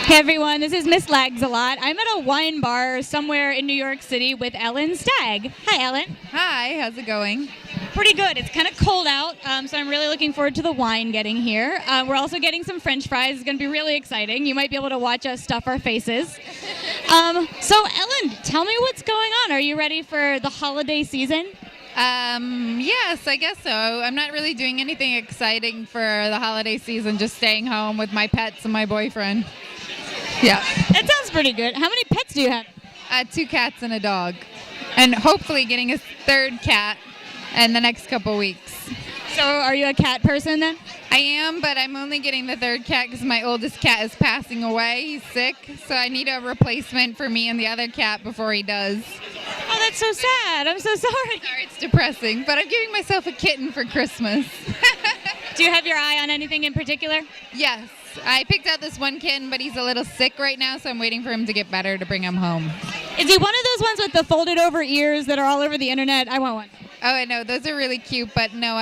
Hey everyone, this is Miss Lags-a-Lot. I'm at a wine bar somewhere in New York City with Ellen Stagg. Hi, Ellen. Hi, how's it going? Pretty good. It's kind of cold out, so I'm really looking forward to the wine getting here. We're also getting some French fries. It's going to be really exciting. You might be able to watch us stuff our faces. So, Ellen, tell me what's going on. Are you ready for the holiday season? Yes, I guess so. I'm not really doing anything exciting for the holiday season, just staying home with my pets and my boyfriend. Yeah. That sounds pretty good. How many pets do you have? 2 cats and a dog. And hopefully getting a 3rd cat in the next couple weeks. So are you a cat person then? I am, but I'm only getting the 3rd cat because my oldest cat is passing away. He's sick, so I need a replacement for me and the other cat before he does. Oh, that's so sad. I'm so sorry. Sorry, it's depressing, but I'm giving myself a kitten for Christmas. Do you have your eye on anything in particular? Yes. I picked out this one kitten, but he's a little sick right now, so I'm waiting for him to get better to bring him home. Is he one of those ones with the folded over ears that are all over the internet? I want one. Oh, I know. Those are really cute, but no,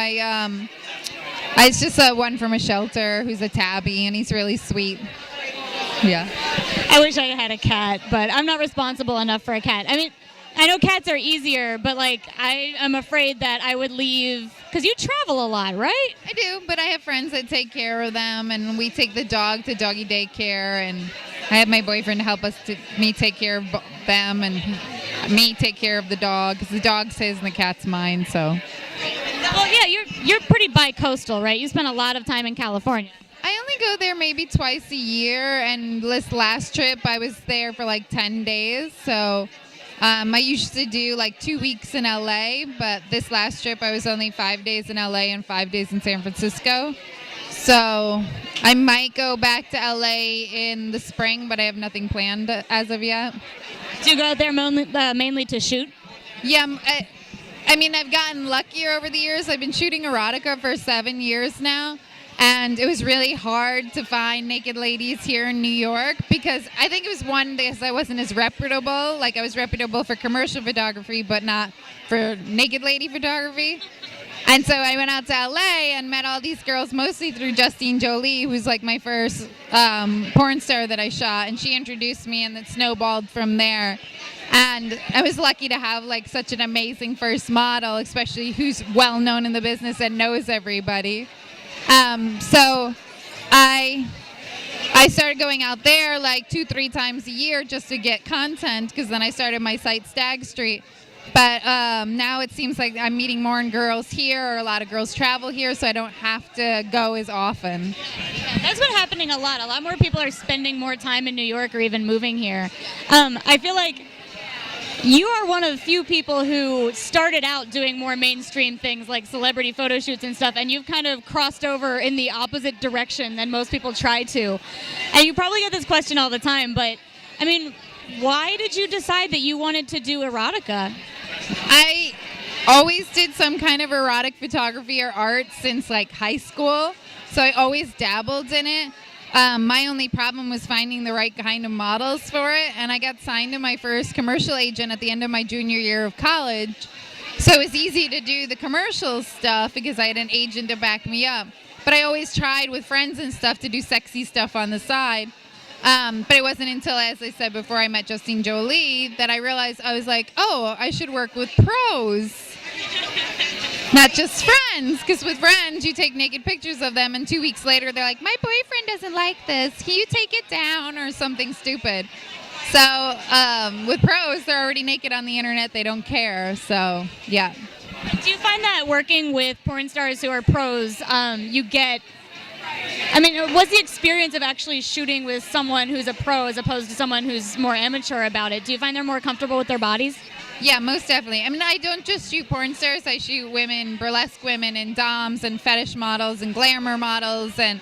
it's just one from a shelter who's a tabby, and he's really sweet. Yeah. I wish I had a cat, but I'm not responsible enough for a cat. I mean, I know cats are easier, but like I am afraid that I would leave because you travel a lot, right? I do, but I have friends that take care of them, and we take the dog to doggy daycare, and I have my boyfriend help me take care of them, and me take care of the dog because the dog's his and the cat's mine. So. Well, yeah, you're pretty bi-coastal, right? You spend a lot of time in California. I only go there maybe twice a year, and this last trip I was there for like 10 days, so. I used to do like 2 weeks in LA, but this last trip I was only 5 days in LA and 5 days in San Francisco. So I might go back to LA in the spring, but I have nothing planned as of yet. Do you go out there mainly to shoot? Yeah, I mean, I've gotten luckier over the years. I've been shooting erotica for 7 years now. And it was really hard to find naked ladies here in New York because I think it was because I wasn't as reputable. Like I was reputable for commercial photography, but not for naked lady photography. And so I went out to LA and met all these girls, mostly through Justine Jolie, who's like my first porn star that I shot. And she introduced me, and it snowballed from there. And I was lucky to have like such an amazing first model, especially who's well known in the business and knows everybody. So I started going out there like 2-3 times a year just to get content, because then I started my site Stagg Street. But now it seems like I'm meeting more girls here, or a lot of girls travel here, so I don't have to go as often. That's what's happening a lot. A lot more people are spending more time in New York or even moving here. I feel like you are one of the few people who started out doing more mainstream things like celebrity photo shoots and stuff, and you've kind of crossed over in the opposite direction than most people try to. And you probably get this question all the time, but I mean, why did you decide that you wanted to do erotica? I always did some kind of erotic photography or art since like high school, so I always dabbled in it. My only problem was finding the right kind of models for it, and I got signed to my first commercial agent at the end of my junior year of college. So it was easy to do the commercial stuff because I had an agent to back me up. But I always tried with friends and stuff to do sexy stuff on the side. But it wasn't until, as I said before, I met Justine Jolie that I realized I was like, oh, I should work with pros. Not just friends, because with friends, you take naked pictures of them, and 2 weeks later, they're like, my boyfriend doesn't like this. Can you take it down, or something stupid? So with pros, they're already naked on the internet. They don't care. So, yeah. Do you find that working with porn stars who are pros, you get... I mean, what's the experience of actually shooting with someone who's a pro as opposed to someone who's more amateur about it? Do you find they're more comfortable with their bodies? Yeah, most definitely. I mean, I don't just shoot porn stars. I shoot women, burlesque women, and doms, and fetish models, and glamour models, and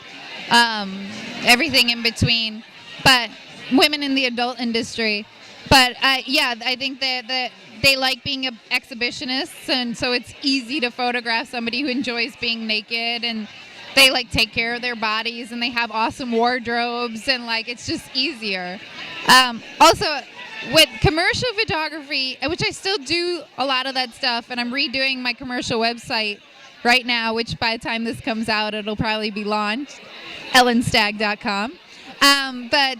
everything in between. But women in the adult industry. But yeah, I think that they like being exhibitionists, and so it's easy to photograph somebody who enjoys being naked, and they like take care of their bodies, and they have awesome wardrobes, and like it's just easier. Also, with commercial photography, which I still do a lot of that stuff, and I'm redoing my commercial website right now, which by the time this comes out, it'll probably be launched, ellenstagg.com. But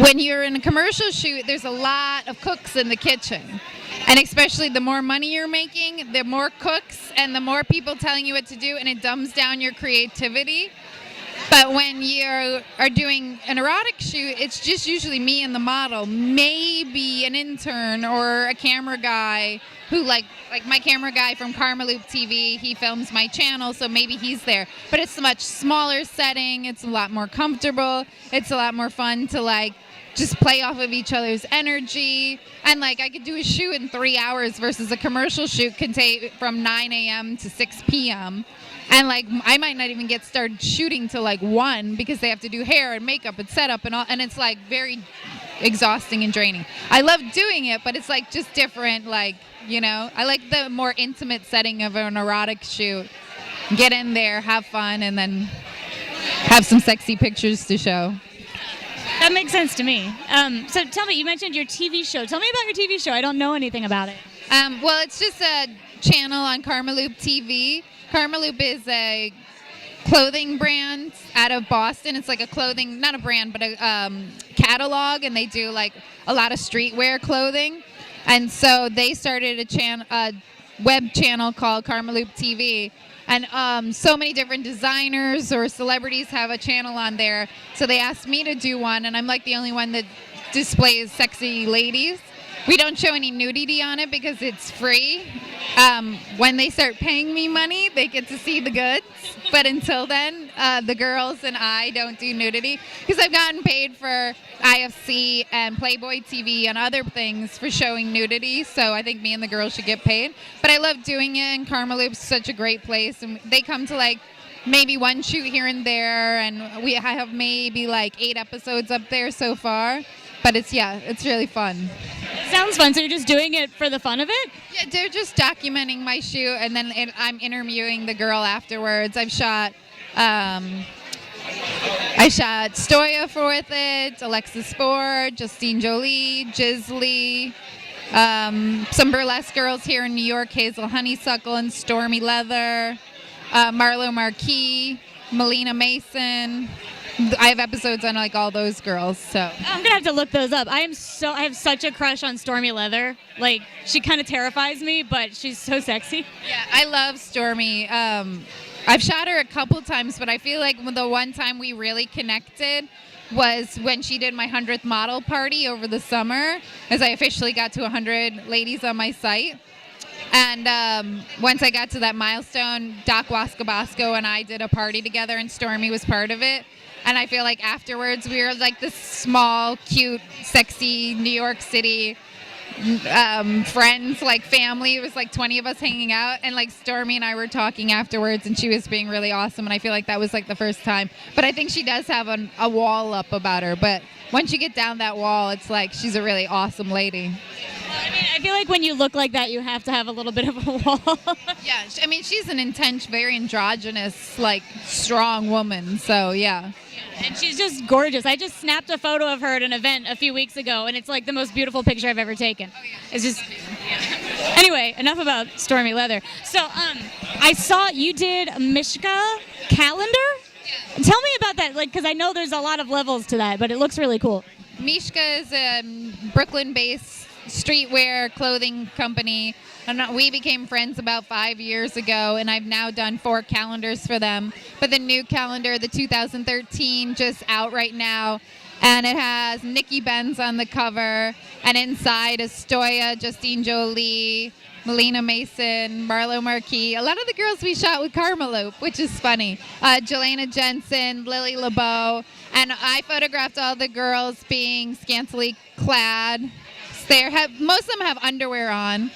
when you're in a commercial shoot, there's a lot of cooks in the kitchen. And especially the more money you're making, the more cooks and the more people telling you what to do, and it dumbs down your creativity. But when you are doing an erotic shoot, it's just usually me and the model, maybe an intern or a camera guy who like my camera guy from Karmaloop TV, he films my channel, so maybe he's there. But it's a much smaller setting. It's a lot more comfortable. It's a lot more fun to like just play off of each other's energy. And like I could do a shoot in 3 hours versus a commercial shoot can take from 9 a.m. to 6 p.m. And like I might not even get started shooting till like 1 because they have to do hair and makeup and setup and all, and it's like very exhausting and draining. I love doing it, but it's like just different, like, you know, I like the more intimate setting of an erotic shoot. Get in there, have fun, and then have some sexy pictures to show. That makes sense to me. So tell me, you mentioned your TV show. Tell me about your TV show. I don't know anything about it. Well, it's just a channel on Karmaloop TV. Karmaloop is a clothing brand out of Boston. It's like a clothing, not a brand, but a catalog, and they do like a lot of streetwear clothing. And so they started a web channel called Karmaloop TV. And so many different designers or celebrities have a channel on there. So they asked me to do one, and I'm like the only one that displays sexy ladies. We don't show any nudity on it because it's free. When they start paying me money, they get to see the goods. But until then, the girls and I don't do nudity because I've gotten paid for IFC and Playboy TV and other things for showing nudity. So I think me and the girls should get paid. But I love doing it, and Karmaloop's such a great place. And they come to like maybe one shoot here and there, and I have maybe like 8 episodes up there so far. But it's really fun. It sounds fun. So you're just doing it for the fun of it? Yeah, they're just documenting my shoot, and then I'm interviewing the girl afterwards. I shot Stoya with it, Alexis Ford, Justine Jolie, Jizzly, some burlesque girls here in New York, Hazel Honeysuckle and Stormy Leather, Marlo Marquis, Melina Mason. I have episodes on like all those girls, so I'm gonna have to look those up. I have such a crush on Stormy Leather. Like, she kind of terrifies me, but she's so sexy. Yeah, I love Stormy. I've shot her a couple times, but I feel like the one time we really connected was when she did my 100th model party over the summer, as I officially got to 100 ladies on my site. And once I got to that milestone, Doc Wascabasco and I did a party together, and Stormy was part of it. And I feel like afterwards we were like this small, cute, sexy New York City friends, like family. It was like 20 of us hanging out, and like Stormy and I were talking afterwards, and she was being really awesome, and I feel like that was like the first time. But I think she does have a wall up about her, but once you get down that wall, it's like she's a really awesome lady. I mean, I feel like when you look like that, you have to have a little bit of a wall. Yeah, I mean, she's an intense, very androgynous, like, strong woman, so yeah. And she's just gorgeous. I just snapped a photo of her at an event a few weeks ago, and it's like the most beautiful picture I've ever taken. Oh, yeah. It's just... Anyway, enough about Stormy Leather. So, I saw you did a Mishka calendar? Yeah. Tell me about that, like, because I know there's a lot of levels to that, but it looks really cool. Mishka is a Brooklyn-based streetwear clothing company. We became friends about 5 years ago, and I've now done 4 calendars for them. But the new calendar, the 2013, just out right now, and it has Nikki Benz on the cover, and inside is Stoya, Justine Jolie, Melina Mason, Marlo Marquis, a lot of the girls we shot with Karmaloop, which is funny. Jelena Jensen, Lily LeBeau, and I photographed all the girls being scantily clad. Most of them have underwear on,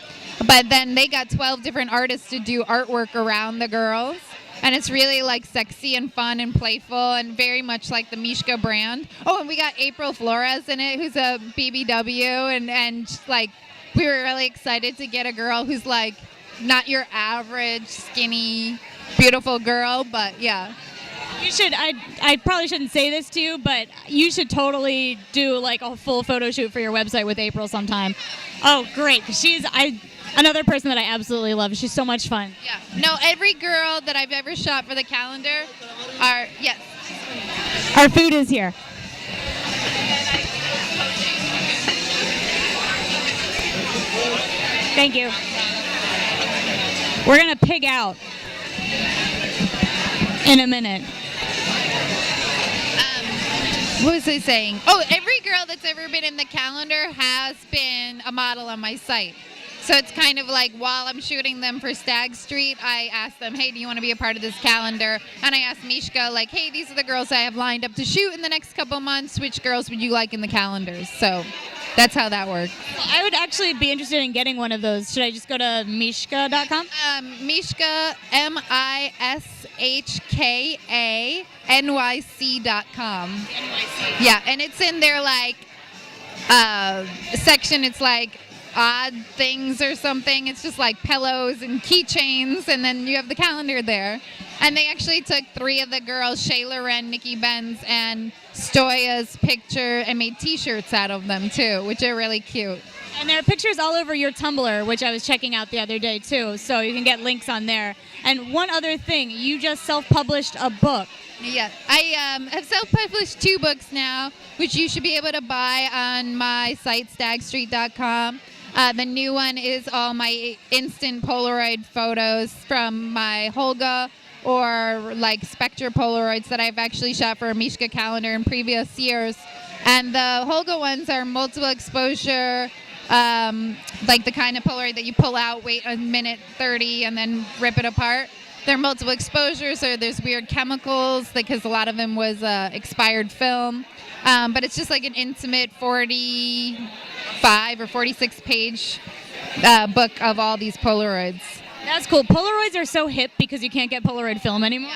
but then they got 12 different artists to do artwork around the girls, and it's really like sexy and fun and playful and very much like the Mishka brand. Oh, and we got April Flores in it, who's a BBW, and like we were really excited to get a girl who's like not your average skinny beautiful girl, but yeah. You should, I probably shouldn't say this to you, but you should totally do like a full photo shoot for your website with April sometime. Oh, great. Another person that I absolutely love. She's so much fun. Yeah. No, every girl that I've ever shot for the calendar are, yes. Our food is here. Thank you. We're going to pig out in a minute. What was I saying? Oh, every girl that's ever been in the calendar has been a model on my site. So it's kind of like while I'm shooting them for Stagg Street, I ask them, hey, do you want to be a part of this calendar? And I asked Mishka, like, hey, these are the girls I have lined up to shoot in the next couple months. Which girls would you like in the calendars? So that's how that works. I would actually be interested in getting one of those. Should I just go to mishka.com? Mishka, MISHKA NYC.com. Yeah, and it's in their like section. It's like odd things or something. It's just like pillows and keychains, and then you have the calendar there. And they actually took 3 of the girls, Shayla Wren, Nikki Benz, and Stoya's picture and made t-shirts out of them too, which are really cute. And there are pictures all over your Tumblr, which I was checking out the other day too, so you can get links on there. And one other thing, you just self-published a book. Yeah, I have self-published 2 books now, which you should be able to buy on my site, stagstreet.com. The new one is all my instant Polaroid photos from my Holga or like Spectre Polaroids that I've actually shot for a Mishka calendar in previous years. And the Holga ones are multiple exposure, like the kind of Polaroid that you pull out, wait a minute 30, and then rip it apart. They're multiple exposures, or there's weird chemicals because a lot of them was expired film. But it's just like an intimate 45 or 46 page book of all these Polaroids. That's cool. Polaroids are so hip because you can't get Polaroid film anymore.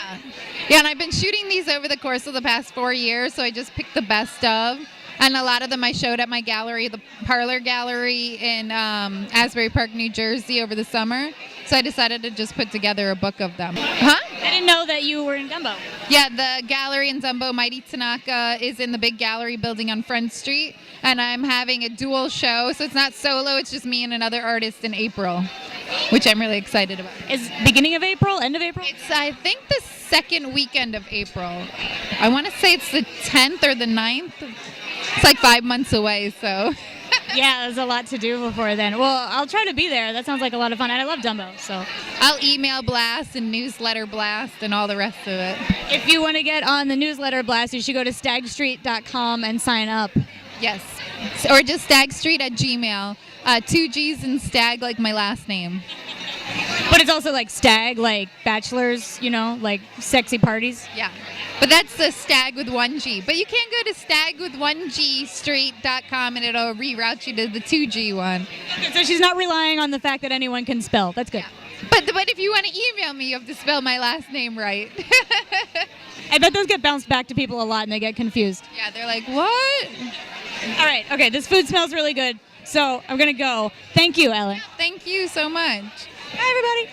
Yeah, and I've been shooting these over the course of the past 4 years, so I just picked the best of. And a lot of them I showed at my gallery, the Parlor Gallery in Asbury Park, New Jersey over the summer. So I decided to just put together a book of them. Huh? I didn't know that you were in Dumbo. Yeah, the gallery in Dumbo, Mighty Tanaka, is in the big gallery building on Front Street. And I'm having a dual show, so it's not solo, it's just me and another artist in April, which I'm really excited about. Is beginning of April, end of April? It's, I think, the second weekend of April. I want to say it's the 10th or the 9th. It's like 5 months away, so. Yeah, there's a lot to do before then. Well, I'll try to be there. That sounds like a lot of fun. And I love Dumbo, so. I'll email blast and newsletter blast and all the rest of it. If you want to get on the newsletter blast, you should go to stagstreet.com and sign up. Yes. Or just stagstreet@gmail. 2 G's and stag like my last name. But it's also like stag, like bachelors, you know, like sexy parties. Yeah. But that's the stag with 1 G. But you can go to stagwith1gstreet.com and it'll reroute you to the 2 G one. Okay, so she's not relying on the fact that anyone can spell. That's good. Yeah. But if you want to email me, you have to spell my last name right. I bet those get bounced back to people a lot and they get confused. Yeah, they're like, what? All right. Okay, this food smells really good. So I'm going to go. Thank you, Ellen. Thank you so much. Bye, everybody.